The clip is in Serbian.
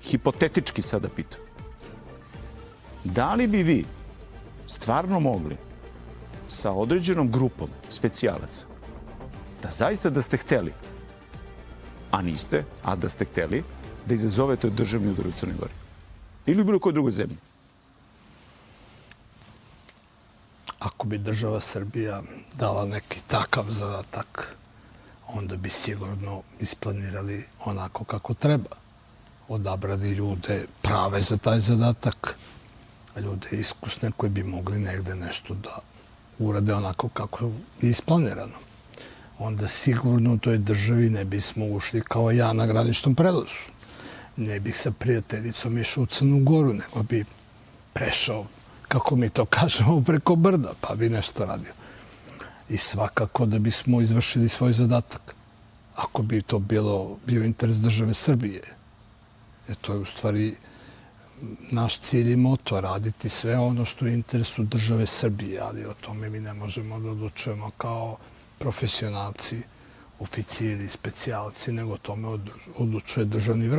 hipotetički sada pitam, da li bi vi stvarno mogli sa određenom grupom specijalaca da ste hteli, a niste, a da ste hteli, da izazovete državni udar u Crnoj Gori? Ili u bilo kojoj drugoj zemlji? Ako bi država Srbija dala neki takav zadatak, onda bi sigurno isplanirali onako kako treba. Odabrali ljude prave za taj zadatak, ljude iskusne koji bi mogli negde nešto da urade onako kako je isplanirano. Onda sigurno u toj državi ne bismo ušli kao ja na graničnom prelazu. Ne bih sa prijateljicom išao u Crnu Goru, nego bi prešao, kako mi to kažemo, preko brda, pa bi nešto radio. I svakako da bismo izvršili svoj zadatak. Ako bi to bio interes države Srbije. Jer to je u stvari naš cilj i moto, raditi sve ono što je u interesu države Srbije, ali o tome mi ne možemo da odlučujemo kao profesionalci, oficiri, specijalci, nego o tome odlučuje državni vrh.